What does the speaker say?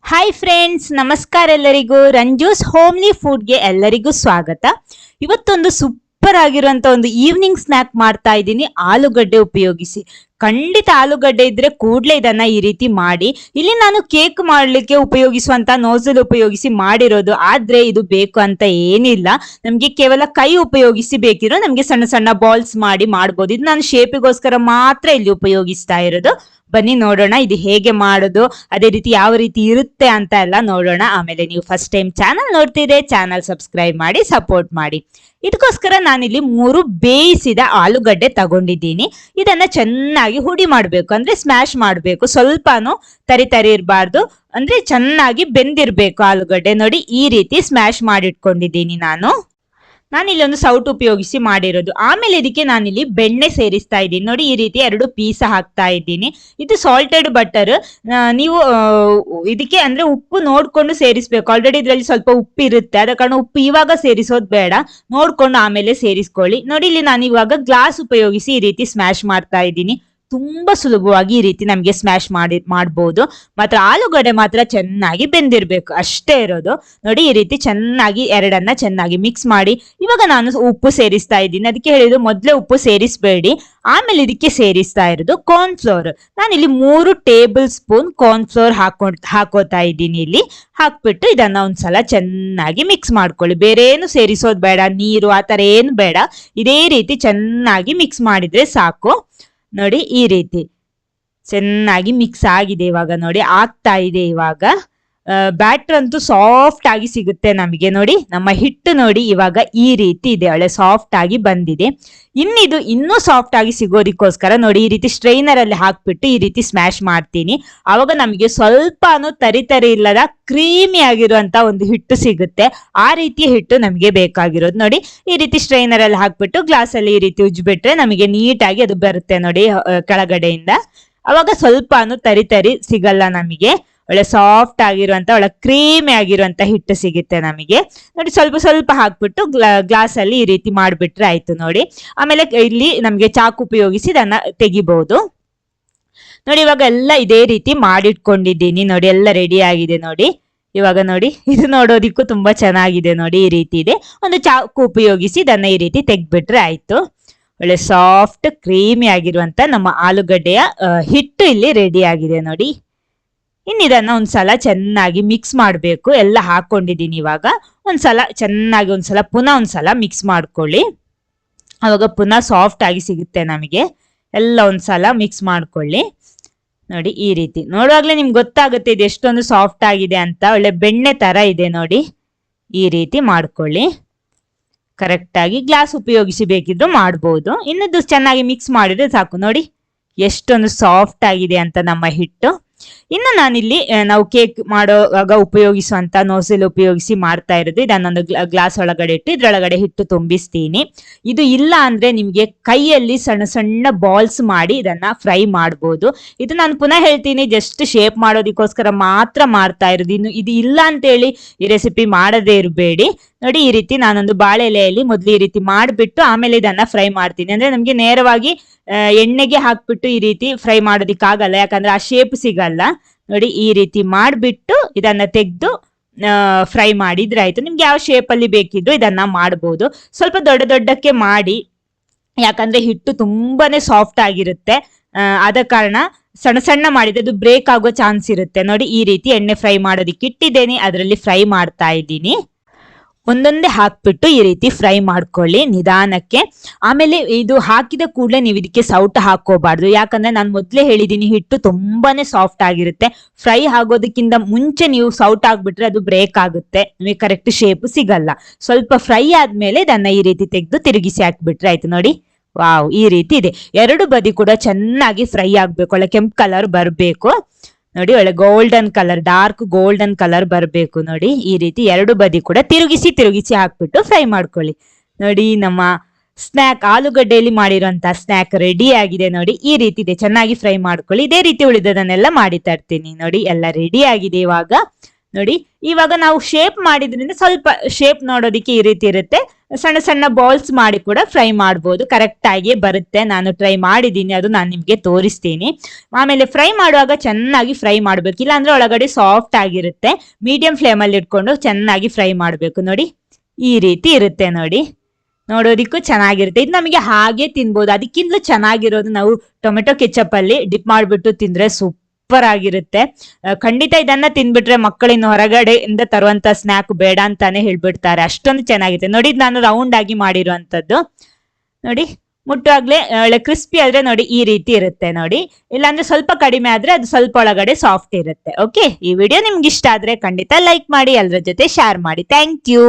Hi friends, ನಮಸ್ಕಾರ ಎಲ್ಲರಿಗೂ. ರಂಜೂಸ್ homely ಫುಡ್ಗೆ ಎಲ್ಲರಿಗೂ ಸ್ವಾಗತ. ಇವತ್ತೊಂದು ಸೂಪರ್ ಆಗಿರುವಂತ ಒಂದು ಈವ್ನಿಂಗ್ ಸ್ನಾಕ್ ಮಾಡ್ತಾ ಇದ್ದೀನಿ ಆಲೂಗಡ್ಡೆ ಉಪಯೋಗಿಸಿ. ಖಂಡಿತ ಆಲೂಗಡ್ಡೆ ಇದ್ರೆ ಕೂಡ್ಲೆ ಇದನ್ನ ಈ ರೀತಿ ಮಾಡಿ. ಇಲ್ಲಿ ನಾನು ಕೇಕ್ ಮಾಡ್ಲಿಕ್ಕೆ ಉಪಯೋಗಿಸುವಂತ ನೋಸಲ್ ಉಪಯೋಗಿಸಿ ಮಾಡಿರೋದು, ಆದ್ರೆ ಇದು ಬೇಕು ಅಂತ ಏನಿಲ್ಲ. ನಮ್ಗೆ ಕೇವಲ ಕೈ ಉಪಯೋಗಿಸಿ ಬೇಕಿರೋ ನಮ್ಗೆ ಸಣ್ಣ ಸಣ್ಣ ಬಾಲ್ಸ್ ಮಾಡಿ ಮಾಡ್ಬೋದು. ಇದು ನಾನು ಶೇಪಿಗೋಸ್ಕರ ಮಾತ್ರ ಇಲ್ಲಿ ಉಪಯೋಗಿಸ್ತಾ ಇರೋದು. ಬನ್ನಿ ನೋಡೋಣ ಇದು ಹೇಗೆ ಮಾಡೋದು, ಅದೇ ರೀತಿ ಯಾವ ರೀತಿ ಇರುತ್ತೆ ಅಂತ ಎಲ್ಲ ನೋಡೋಣ. ಆಮೇಲೆ ನೀವು ಫಸ್ಟ್ ಟೈಮ್ ಚಾನಲ್ ನೋಡ್ತಿದ್ರೆ ಚಾನಲ್ ಸಬ್ಸ್ಕ್ರೈಬ್ ಮಾಡಿ ಸಪೋರ್ಟ್ ಮಾಡಿ. ಇದಕ್ಕೋಸ್ಕರ ನಾನಿಲ್ಲಿ 3 ಬೇಯಿಸಿದ ಆಲೂಗಡ್ಡೆ ತಗೊಂಡಿದ್ದೀನಿ. ಇದನ್ನ ಚೆನ್ನಾಗಿ ಹುಡಿ ಮಾಡ್ಬೇಕು, ಅಂದ್ರೆ ಸ್ಮ್ಯಾಶ್ ಮಾಡ್ಬೇಕು. ಸ್ವಲ್ಪನೂ ತರಿ ತರಿ ಇರಬಾರ್ದು, ಅಂದ್ರೆ ಚೆನ್ನಾಗಿ ಬೆಂದಿರ್ಬೇಕು ಆಲೂಗಡ್ಡೆ. ನೋಡಿ ಈ ರೀತಿ ಸ್ಮ್ಯಾಶ್ ಮಾಡಿಟ್ಕೊಂಡಿದ್ದೀನಿ ನಾನಿಲ್ಲಿ ಒಂದು ಸೌಟ್ ಉಪಯೋಗಿಸಿ ಮಾಡಿರೋದು. ಆಮೇಲೆ ಇದಕ್ಕೆ ನಾನಿಲ್ಲಿ ಬೆಣ್ಣೆ ಸೇರಿಸ್ತಾ ಇದ್ದೀನಿ. ನೋಡಿ ಈ ರೀತಿ 2 ಪೀಸ್ ಹಾಕ್ತಾ ಇದ್ದೀನಿ. ಇದು ಸಾಲ್ಟೆಡ್ ಬಟರ್. ನೀವು ಇದಕ್ಕೆ ಅಂದ್ರೆ ಉಪ್ಪು ನೋಡ್ಕೊಂಡು ಸೇರಿಸ್ಬೇಕು. ಆಲ್ರೆಡಿ ಇದ್ರಲ್ಲಿ ಸ್ವಲ್ಪ ಉಪ್ಪು ಇರುತ್ತೆ, ಆದ ಕಾರಣ ಉಪ್ಪು ಇವಾಗ ಸೇರಿಸೋದು ಬೇಡ, ನೋಡ್ಕೊಂಡು ಆಮೇಲೆ ಸೇರಿಸ್ಕೊಳ್ಳಿ. ನೋಡಿ ಇಲ್ಲಿ ನಾನು ಇವಾಗ ಗ್ಲಾಸ್ ಉಪಯೋಗಿಸಿ ಈ ರೀತಿ ಸ್ಮ್ಯಾಶ್ ಮಾಡ್ತಾ ಇದ್ದೀನಿ. ತುಂಬಾ ಸುಲಭವಾಗಿ ಈ ರೀತಿ ನಮ್ಗೆ ಸ್ಮ್ಯಾಶ್ ಮಾಡ್ಬೋದು. ಮಾತ್ರ ಆಲೂಗಡ್ಡೆ ಮಾತ್ರ ಚೆನ್ನಾಗಿ ಬೆಂದಿರ್ಬೇಕು, ಅಷ್ಟೇ ಇರೋದು. ನೋಡಿ ಈ ರೀತಿ ಚೆನ್ನಾಗಿ ಎರಡನ್ನ ಚೆನ್ನಾಗಿ ಮಿಕ್ಸ್ ಮಾಡಿ ಇವಾಗ ನಾನು ಉಪ್ಪು ಸೇರಿಸ್ತಾ ಇದ್ದೀನಿ. ಅದಕ್ಕೆ ಹೇಳಿದ್ರು ಮೊದಲೇ ಉಪ್ಪು ಸೇರಿಸಬೇಡಿ, ಆಮೇಲೆ ಇದಕ್ಕೆ ಸೇರಿಸ್ತಾ ಇರೋದು ಕಾರ್ನ್ ಫ್ಲೋರ್. ನಾನಿಲ್ಲಿ 3 ಟೇಬಲ್ ಸ್ಪೂನ್ ಕಾರ್ನ್ ಫ್ಲೋರ್ ಹಾಕೋತಾ ಇದ್ದೀನಿ. ಇಲ್ಲಿ ಹಾಕ್ಬಿಟ್ಟು ಇದನ್ನ ಒಂದ್ಸಲ ಚೆನ್ನಾಗಿ ಮಿಕ್ಸ್ ಮಾಡ್ಕೊಳ್ಳಿ. ಬೇರೆ ಏನು ಸೇರಿಸೋದು ಬೇಡ, ನೀರು ಆತರ ಏನು ಬೇಡ. ಇದೇ ರೀತಿ ಚೆನ್ನಾಗಿ ಮಿಕ್ಸ್ ಮಾಡಿದ್ರೆ ಸಾಕು. ನೋಡಿ ಈ ರೀತಿ ಚೆನ್ನಾಗಿ ಮಿಕ್ಸ್ ಆಗಿದೆ. ಇವಾಗ ನೋಡಿ ಆಗ್ತಾ ಇದೆ. ಇವಾಗ ಬ್ಯಾಟರ್ ಅಂತೂ ಸಾಫ್ಟ್ ಆಗಿ ಸಿಗುತ್ತೆ ನಮಗೆ. ನೋಡಿ ನಮ್ಮ ಹಿಟ್ಟು ನೋಡಿ ಇವಾಗ ಈ ರೀತಿ ಇದೆ, ಒಳ್ಳೆ ಸಾಫ್ಟ್ ಆಗಿ ಬಂದಿದೆ. ಇನ್ನಿದು ಇನ್ನೂ ಸಾಫ್ಟ್ ಆಗಿ ಸಿಗೋದಕ್ಕೋಸ್ಕರ ನೋಡಿ ಈ ರೀತಿ ಸ್ಟ್ರೈನರ್ ಅಲ್ಲಿ ಹಾಕ್ಬಿಟ್ಟು ಈ ರೀತಿ ಸ್ಮ್ಯಾಶ್ ಮಾಡ್ತೀನಿ. ಅವಾಗ ನಮಗೆ ಸ್ವಲ್ಪನೂ ತರಿ ತರಿ ಇಲ್ಲದ ಕ್ರೀಮಿ ಆಗಿರುವಂತ ಒಂದು ಹಿಟ್ಟು ಸಿಗುತ್ತೆ. ಆ ರೀತಿಯ ಹಿಟ್ಟು ನಮಗೆ ಬೇಕಾಗಿರೋದು. ನೋಡಿ ಈ ರೀತಿ ಸ್ಟ್ರೈನರ್ ಅಲ್ಲಿ ಹಾಕ್ಬಿಟ್ಟು ಗ್ಲಾಸ್ ಅಲ್ಲಿ ಈ ರೀತಿ ಉಜ್ಬಿಟ್ರೆ ನಮಗೆ ನೀಟಾಗಿ ಅದು ಬರುತ್ತೆ ನೋಡಿ ಕೆಳಗಡೆಯಿಂದ. ಅವಾಗ ಸ್ವಲ್ಪನೂ ತರಿ ತರಿ ಸಿಗಲ್ಲ ನಮಗೆ, ಒಳ್ಳೆ ಸಾಫ್ಟ್ ಆಗಿರುವಂತ ಒಳ್ಳೆ ಕ್ರೀಮಿ ಆಗಿರುವಂತ ಹಿಟ್ಟು ಸಿಗುತ್ತೆ ನಮಗೆ. ನೋಡಿ ಸ್ವಲ್ಪ ಸ್ವಲ್ಪ ಹಾಕ್ಬಿಟ್ಟು ಗ್ಲಾಸ್ ಅಲ್ಲಿ ಈ ರೀತಿ ಮಾಡ್ಬಿಟ್ರೆ ಆಯ್ತು. ನೋಡಿ ಆಮೇಲೆ ಇಲ್ಲಿ ನಮ್ಗೆ ಚಾಕು ಉಪಯೋಗಿಸಿ ಇದನ್ನ ತೆಗಿಬಹುದು. ನೋಡಿ ಇವಾಗ ಎಲ್ಲ ಇದೇ ರೀತಿ ಮಾಡಿಟ್ಕೊಂಡಿದ್ದೀನಿ. ನೋಡಿ ಎಲ್ಲ ರೆಡಿ ಆಗಿದೆ. ನೋಡಿ ಇವಾಗ ನೋಡಿ ಇದು ನೋಡೋದಿಕ್ಕೂ ತುಂಬಾ ಚೆನ್ನಾಗಿದೆ. ನೋಡಿ ಈ ರೀತಿ ಇದೆ. ಒಂದು ಚಾಕು ಉಪಯೋಗಿಸಿ ಇದನ್ನ ಈ ರೀತಿ ತೆಗ್ಬಿಟ್ರೆ ಆಯ್ತು. ಒಳ್ಳೆ ಸಾಫ್ಟ್ ಕ್ರೀಮಿ ಆಗಿರುವಂತ ನಮ್ಮ ಆಲೂಗಡ್ಡೆಯ ಹಿಟ್ಟು ಇಲ್ಲಿ ರೆಡಿ ಆಗಿದೆ. ನೋಡಿ ಇನ್ನಿದನ್ನ ಒಂದ್ಸಲ ಚೆನ್ನಾಗಿ ಮಿಕ್ಸ್ ಮಾಡ್ಬೇಕು. ಎಲ್ಲ ಹಾಕೊಂಡಿದ್ದೀನಿ. ಇವಾಗ ಒಂದ್ಸಲ ಚೆನ್ನಾಗಿ ಪುನಃ ಒಂದ್ಸಲ ಮಿಕ್ಸ್ ಮಾಡ್ಕೊಳ್ಳಿ. ಅವಾಗ ಪುನಃ ಸಾಫ್ಟ್ ಆಗಿ ಸಿಗುತ್ತೆ ನಮಗೆ. ಎಲ್ಲ ಒಂದ್ಸಲ ಮಿಕ್ಸ್ ಮಾಡ್ಕೊಳ್ಳಿ. ನೋಡಿ ಈ ರೀತಿ ನೋಡುವಾಗ್ಲೇ ನಿಮ್ಗೆ ಗೊತ್ತಾಗುತ್ತೆ ಇದು ಎಷ್ಟೊಂದು ಸಾಫ್ಟ್ ಆಗಿದೆ ಅಂತ. ಒಳ್ಳೆ ಬೆಣ್ಣೆ ತರ ಇದೆ. ನೋಡಿ ಈ ರೀತಿ ಮಾಡ್ಕೊಳ್ಳಿ. ಕರೆಕ್ಟ್ ಆಗಿ ಗ್ಲಾಸ್ ಉಪಯೋಗಿಸಿ ಬೇಕಿದ್ರು ಮಾಡ್ಬೋದು. ಇನ್ನದು ಚೆನ್ನಾಗಿ ಮಿಕ್ಸ್ ಮಾಡಿದ್ರೆ ಸಾಕು. ನೋಡಿ ಎಷ್ಟೊಂದು ಸಾಫ್ಟ್ ಆಗಿದೆ ಅಂತ ನಮ್ಮ ಹಿಟ್ಟು. ಇನ್ನು ನಾನಿಲ್ಲಿ ನಾವು ಕೇಕ್ ಮಾಡುವಾಗ ಉಪಯೋಗಿಸುವಂತ ನೋಸಲ್ ಉಪಯೋಗಿಸಿ ಮಾಡ್ತಾ ಇರೋದು. ಇದನ್ನೊಂದು ಗ್ಲಾಸ್ ಒಳಗಡೆ ಇಟ್ಟು ಇದ್ರೊಳಗಡೆ ಹಿಟ್ಟು ತುಂಬಿಸ್ತೀನಿ. ಇದು ಇಲ್ಲ ಅಂದ್ರೆ ನಿಮ್ಗೆ ಕೈಯಲ್ಲಿ ಸಣ್ಣ ಸಣ್ಣ ಬಾಲ್ಸ್ ಮಾಡಿ ಇದನ್ನ ಫ್ರೈ ಮಾಡ್ಬೋದು. ಇದು ನಾನು ಪುನಃ ಹೇಳ್ತೀನಿ, ಜಸ್ಟ್ ಶೇಪ್ ಮಾಡೋದಕ್ಕೋಸ್ಕರ ಮಾತ್ರ ಮಾಡ್ತಾ ಇರೋದು. ಇನ್ನು ಇದು ಇಲ್ಲ ಅಂತೇಳಿ ಈ ರೆಸಿಪಿ ಮಾಡದೇ ಇರಬೇಡಿ. ನೋಡಿ ಈ ರೀತಿ ನಾನೊಂದು ಬಾಳೆ ಎಲೆಯಲ್ಲಿ ಮೊದಲು ಈ ರೀತಿ ಮಾಡಿಬಿಟ್ಟು ಆಮೇಲೆ ಇದನ್ನ ಫ್ರೈ ಮಾಡ್ತೀನಿ. ಅಂದ್ರೆ ನಮ್ಗೆ ನೇರವಾಗಿ ಎಣ್ಣೆಗೆ ಹಾಕ್ಬಿಟ್ಟು ಈ ರೀತಿ ಫ್ರೈ ಮಾಡೋದಿಕ್ಕಾಗಲ್ಲ, ಯಾಕಂದ್ರೆ ಆ ಶೇಪ್ ಸಿಗಲ್ಲ. ನೋಡಿ ಈ ರೀತಿ ಮಾಡ್ಬಿಟ್ಟು ಇದನ್ನ ತೆಗೆದು ಫ್ರೈ ಮಾಡಿದ್ರೆ ಆಯ್ತು. ನಿಮ್ಗೆ ಯಾವ ಶೇಪ್ ಅಲ್ಲಿ ಬೇಕಿದ್ರು ಇದನ್ನ ಮಾಡಬಹುದು. ಸ್ವಲ್ಪ ದೊಡ್ಡ ದೊಡ್ಡಕ್ಕೆ ಮಾಡಿ, ಯಾಕಂದ್ರೆ ಹಿಟ್ಟು ತುಂಬಾನೇ ಸಾಫ್ಟ್ ಆಗಿರುತ್ತೆ. ಆದ ಕಾರಣ ಸಣ್ಣ ಸಣ್ಣ ಮಾಡಿದ್ರೆ ಅದು ಬ್ರೇಕ್ ಆಗೋ ಚಾನ್ಸ್ ಇರುತ್ತೆ. ನೋಡಿ ಈ ರೀತಿ ಎಣ್ಣೆ ಫ್ರೈ ಮಾಡೋದಿಕ್ಕೆ ಇಟ್ಟಿದ್ದೇನೆ, ಅದರಲ್ಲಿ ಫ್ರೈ ಮಾಡ್ತಾ ಇದ್ದೀನಿ. ಒಂದೊಂದೇ ಹಾಕ್ಬಿಟ್ಟು ಈ ರೀತಿ ಫ್ರೈ ಮಾಡ್ಕೊಳ್ಳಿ ನಿಧಾನಕ್ಕೆ. ಆಮೇಲೆ ಇದು ಹಾಕಿದ ಕೂಡಲೇ ನೀವು ಇದಕ್ಕೆ ಸೌಟ್ ಹಾಕೋಬಾರ್ದು, ಯಾಕಂದ್ರೆ ನಾನು ಮೊದಲೇ ಹೇಳಿದ್ದೀನಿ ಹಿಟ್ಟು ತುಂಬಾನೇ ಸಾಫ್ಟ್ ಆಗಿರುತ್ತೆ. ಫ್ರೈ ಆಗೋದಕ್ಕಿಂತ ಮುಂಚೆ ನೀವು ಸೌಟ್ ಹಾಕ್ಬಿಟ್ರೆ ಅದು ಬ್ರೇಕ್ ಆಗುತ್ತೆ, ನಿಮಗೆ ಕರೆಕ್ಟ್ ಶೇಪ್ ಸಿಗಲ್ಲ. ಸ್ವಲ್ಪ ಫ್ರೈ ಆದ್ಮೇಲೆ ಇದನ್ನ ಈ ರೀತಿ ತೆಗೆದು ತಿರುಗಿಸಿ ಹಾಕ್ಬಿಟ್ರೆ ಆಯ್ತು. ನೋಡಿ ವಾವ್ ಈ ರೀತಿ ಇದೆ. 2 ಬದಿ ಕೂಡ ಚೆನ್ನಾಗಿ ಫ್ರೈ ಆಗ್ಬೇಕು, ಒಳ್ಳೆ ಕೆಂಪು ಕಲರ್ ಬರಬೇಕು. ನೋಡಿ ಒಳ್ಳೆ golden colour, dark golden colour ಬರಬೇಕು. ನೋಡಿ ಈ ರೀತಿ 2 ಬದಿ ಕೂಡ ತಿರುಗಿಸಿ ತಿರುಗಿಸಿ ಹಾಕ್ಬಿಟ್ಟು ಫ್ರೈ ಮಾಡ್ಕೊಳ್ಳಿ. ನೋಡಿ ನಮ್ಮ ಸ್ನ್ಯಾಕ್ ಆಲೂಗಡ್ಡೆಯಲ್ಲಿ ಮಾಡಿರುವಂತಹ ಸ್ನ್ಯಾಕ್ ರೆಡಿ ಆಗಿದೆ. ನೋಡಿ ಈ ರೀತಿ ಇದೆ, ಚೆನ್ನಾಗಿ ಫ್ರೈ ಮಾಡ್ಕೊಳ್ಳಿ. ಇದೇ ರೀತಿ ಉಳಿದದನ್ನೆಲ್ಲ ಮಾಡಿ ತರ್ತೀನಿ. ನೋಡಿ ಎಲ್ಲ ರೆಡಿ ಆಗಿದೆ. ಇವಾಗ ನೋಡಿ ಇವಾಗ ನಾವು ಶೇಪ್ ಮಾಡಿದ್ರಿಂದ ಸ್ವಲ್ಪ ಶೇಪ್ ನೋಡೋದಿಕ್ಕೆ ಈ ರೀತಿ ಇರುತ್ತೆ. ಸಣ್ಣ ಸಣ್ಣ ಬಾಲ್ಸ್ ಮಾಡಿ ಕೂಡ ಫ್ರೈ ಮಾಡ್ಬೋದು. ಕರೆಕ್ಟ್ ಆಗಿ ಬರುತ್ತೆ. ನಾನು ಟ್ರೈ ಮಾಡಿದ್ದೀನಿ, ಅದು ನಾನು ನಿಮ್ಗೆ ತೋರಿಸ್ತೀನಿ. ಆಮೇಲೆ ಫ್ರೈ ಮಾಡುವಾಗ ಚೆನ್ನಾಗಿ ಫ್ರೈ ಮಾಡ್ಬೇಕು, ಇಲ್ಲಾಂದ್ರೆ ಒಳಗಡೆ ಸಾಫ್ಟ್ ಆಗಿರುತ್ತೆ. ಮೀಡಿಯಂ ಫ್ಲೇಮ್ ಅಲ್ಲಿ ಇಟ್ಕೊಂಡು ಚೆನ್ನಾಗಿ ಫ್ರೈ ಮಾಡ್ಬೇಕು. ನೋಡಿ ಈ ರೀತಿ ಇರುತ್ತೆ ನೋಡಿ. ನೋಡೋದಿಕ್ಕೂ ಚೆನ್ನಾಗಿರುತ್ತೆ. ಇದು ನಮಗೆ ಹಾಗೆ ತಿನ್ಬೋದು. ಅದಕ್ಕಿಂತಲೂ ಚೆನ್ನಾಗಿರೋದು ನಾವು ಟೊಮೆಟೊ ಕೆಚಪ್ ಅಲ್ಲಿ ಡಿಪ್ ಮಾಡ್ಬಿಟ್ಟು ತಿಂದ್ರೆ ಸೂಪರ್ ಆಗಿರುತ್ತೆ. ಖಂಡಿತ ಇದನ್ನ ತಿನ್ಬಿಟ್ರೆ ಮಕ್ಕಳಿನ್ನು ಹೊರಗಡೆಯಿಂದ ತರುವಂತ ಸ್ನಾಕ್ ಬೇಡ ಅಂತಾನೆ ಹೇಳ್ಬಿಡ್ತಾರೆ, ಅಷ್ಟೊಂದು ಚೆನ್ನಾಗಿದೆ. ನೋಡಿ ನಾನು ರೌಂಡ್ ಆಗಿ ಮಾಡಿರುವಂತದ್ದು. ನೋಡಿ ಮುಟ್ಟುವಾಗ್ಲೇ ಒಳ್ಳೆ ಕ್ರಿಸ್ಪಿ ಆದ್ರೆ ನೋಡಿ ಈ ರೀತಿ ಇರುತ್ತೆ ನೋಡಿ. ಇಲ್ಲಾಂದ್ರೆ ಸ್ವಲ್ಪ ಕಡಿಮೆ ಆದ್ರೆ ಅದು ಸ್ವಲ್ಪ ಒಳಗಡೆ ಸಾಫ್ಟ್ ಇರುತ್ತೆ. ಓಕೆ, ಈ ವಿಡಿಯೋ ನಿಮ್ಗೆ ಇಷ್ಟ ಆದ್ರೆ ಖಂಡಿತ ಲೈಕ್ ಮಾಡಿ, ಎಲ್ಲರ ಜೊತೆ ಶೇರ್ ಮಾಡಿ. Thank you.